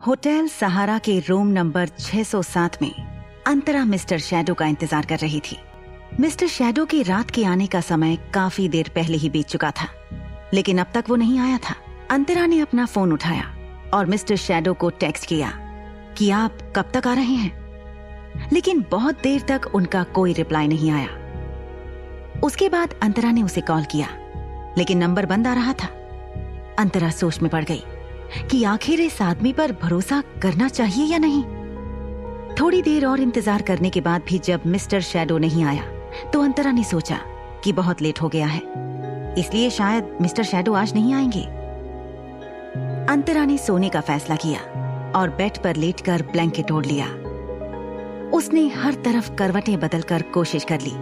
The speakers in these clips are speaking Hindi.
होटल सहारा के रूम नंबर 607 में अंतरा मिस्टर शैडो का इंतजार कर रही थी। मिस्टर शैडो की रात के आने का समय काफी देर पहले ही बीत चुका था, लेकिन अब तक वो नहीं आया था। अंतरा ने अपना फोन उठाया और मिस्टर शैडो को टेक्स्ट किया कि आप कब तक आ रहे हैं, लेकिन बहुत देर तक उनका कोई रिप्लाई नहीं आया। उसके बाद अंतरा ने उसे कॉल किया, लेकिन नंबर बंद आ रहा था। अंतरा सोच में पड़ गई कि आखिर इस आदमी पर भरोसा करना चाहिए या नहीं। थोड़ी देर और इंतजार करने के बाद भी जब मिस्टर शैडो नहीं आया तो अंतरा ने सोचा कि बहुत लेट हो गया है, इसलिए शायद मिस्टर शैडो आज नहीं आएंगे। अंतरा ने सोने का फैसला किया और बेड पर लेटकर ब्लैंकेट ओढ़ लिया। उसने हर तरफ करवटें बदलकर कोशिश कर ली,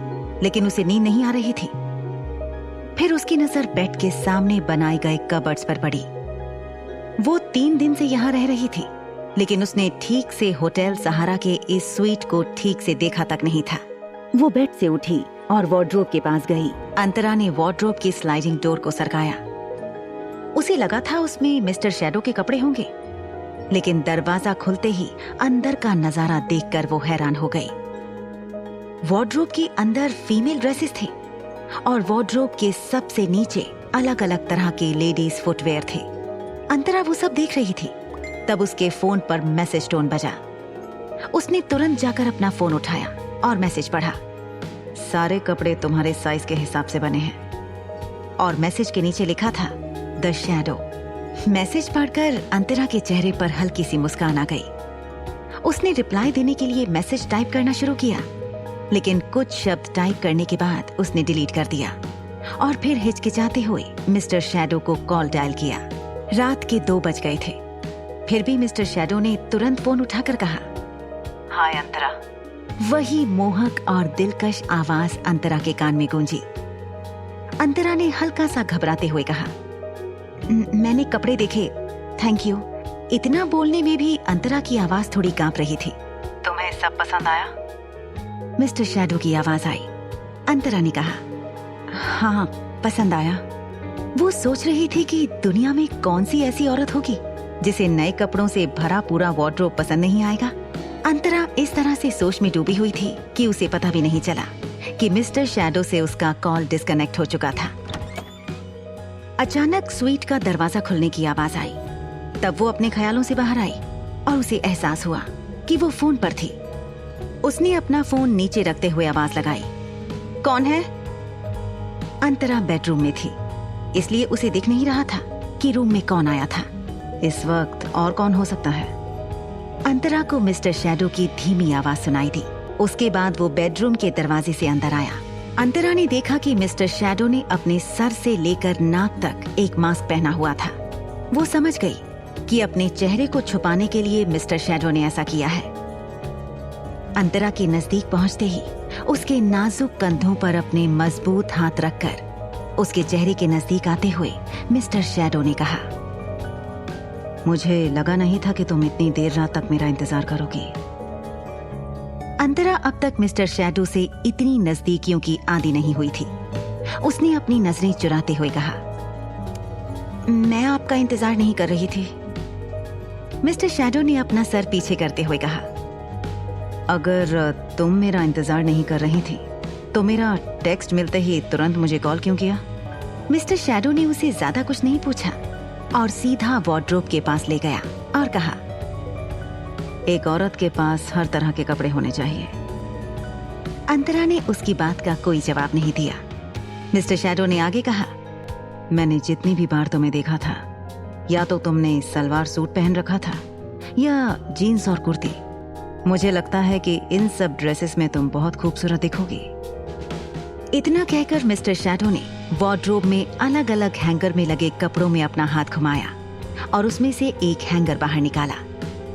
लेकिन उसे नींद नहीं आ रही थी। फिर उसकी नजर बेड के सामने बनाए गए कबर्ड्स पर पड़ी। वो 3 दिन से यहाँ रह रही थी, लेकिन उसने ठीक से होटल सहारा के इस स्वीट को ठीक से देखा तक नहीं था। वो बेड से उठी और वार्डरोब के पास गई। अंतरा ने वार्डरोब की स्लाइडिंग डोर को सरकाया। उसे लगा था उसमें मिस्टर शैडो के कपड़े होंगे, लेकिन दरवाजा खुलते ही अंदर का नजारा देखकर वो हैरान हो गई। वार्डरोब के अंदर फीमेल ड्रेसेस थे और वार्डरोब के सबसे नीचे अलग अलग तरह के लेडीज फुटवेयर थे। अंतरा वो सब देख रही थी, तब उसके फोन पर मैसेज टोन बजा। उसने तुरंत जाकर अपना फोन उठाया और मैसेज पढ़ा। सारे कपड़े तुम्हारे साइज के हिसाब से बने हैं। और मैसेज के नीचे लिखा था द शैडो। मैसेज पढ़कर अंतरा के चेहरे पर हल्की सी मुस्कान आ गई। उसने रिप्लाई देने के लिए मैसेज टाइप करना शुरू किया, लेकिन कुछ शब्द टाइप करने के बाद उसने डिलीट कर दिया और फिर हिचकिचाते हुए मिस्टर शैडो को कॉल डायल किया। रात के 2 बज गए थे, फिर भी मिस्टर शैडो ने तुरंत फोन उठाकर कहा, हाय अंतरा। वही मोहक और दिलकश आवाज अंतरा के कान में गूंजी। अंतरा ने हल्का सा घबराते हुए कहा, मैंने कपड़े देखे, थैंक यू। इतना बोलने में भी अंतरा की आवाज थोड़ी कांप रही थी। तुम्हें सब पसंद आया? मिस्टर शैडो की आवाज आई। अंतरा ने कहा, हाँ पसंद आया। वो सोच रही थी कि दुनिया में कौन सी ऐसी औरत होगी जिसे नए कपड़ों से भरा पूरा वार्डरोब पसंद नहीं आएगा। अंतरा इस तरह से सोच में डूबी हुई थी कि उसे पता भी नहीं चला कि मिस्टर शैडो से उसका कॉल डिस्कनेक्ट हो चुका था। अचानक स्वीट का दरवाजा खुलने की आवाज आई। तब वो अपने ख्यालों से बाहर आई और उसे एहसास हुआ कि वो फोन पर थी। उसने अपना फोन नीचे रखते हुए आवाज लगाई, कौन है? अंतरा बेडरूम में थी, इसलिए उसे दिख नहीं रहा था कि रूम में कौन आया था। इस वक्त और कौन हो सकता है? अंतरा को मिस्टर शैडो की धीमी आवाज सुनाई दी। उसके बाद वो बेडरूम के दरवाजे से अंदर आया। अंतरा ने देखा कि मिस्टर शैडो ने अपने सर से लेकर नाक तक एक मास्क पहना हुआ था। वो समझ गई कि अपने चेहरे को छुपाने के लिए मिस्टर शैडो ने ऐसा किया है। अंतरा के नजदीक पहुंचते ही उसके नाजुक कंधों पर अपने मजबूत हाथ रखकर उसके चेहरे के नजदीक आते हुए मिस्टर शैडो ने कहा, मुझे लगा नहीं था कि तुम इतनी देर रात तक मेरा इंतजार करोगी। अंतरा अब तक मिस्टर शैडो से इतनी नजदीकियों की आदी नहीं हुई थी। उसने अपनी नजरें चुराते हुए कहा, मैं आपका इंतजार नहीं कर रही थी। मिस्टर शैडो ने अपना सर पीछे करते हुए कहा, अगर तुम मेरा इंतजार नहीं कर रही थी तो मेरा टेक्स्ट मिलते ही तुरंत मुझे कॉल क्यों किया? मिस्टर शैडो ने उसे ज्यादा कुछ नहीं पूछा और सीधा वार्डरोब के पास ले गया और कहा, एक औरत के पास हर तरह के कपड़े होने चाहिए। अंतरा ने उसकी बात का कोई जवाब नहीं दिया। मिस्टर शैडो ने आगे कहा, मैंने जितनी भी बार तुम्हें देखा था, या तो तुमने सलवार सूट पहन रखा था या जीन्स और कुर्ती। मुझे लगता है कि इन सब ड्रेसेस में तुम बहुत खूबसूरत दिखोगी। इतना कहकर मिस्टर शैडो ने वार्डरोब में अलग अलग हैंगर में लगे कपड़ों में अपना हाथ घुमाया और उसमें से एक हैंगर बाहर निकाला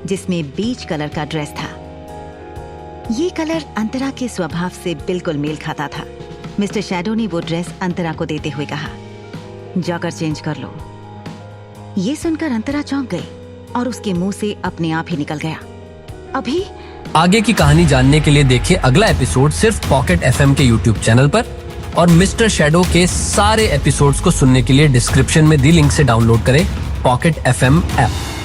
जिसमें बीच कलर का ड्रेस था। ये कलर अंतरा के स्वभाव से बिल्कुल मेल खाता था। मिस्टर शैडो ने वो ड्रेस अंतरा को देते हुए कहा, जाकर चेंज कर लो। ये सुनकर अंतरा चौंक गई और उसके मुंह से अपने आप ही निकल गया, अभी? आगे की कहानी जानने के लिए देखिए अगला एपिसोड सिर्फ पॉकेट FM के YouTube चैनल पर, और मिस्टर शैडो के सारे एपिसोड्स को सुनने के लिए डिस्क्रिप्शन में दी लिंक से डाउनलोड करें पॉकेट FM ऐप।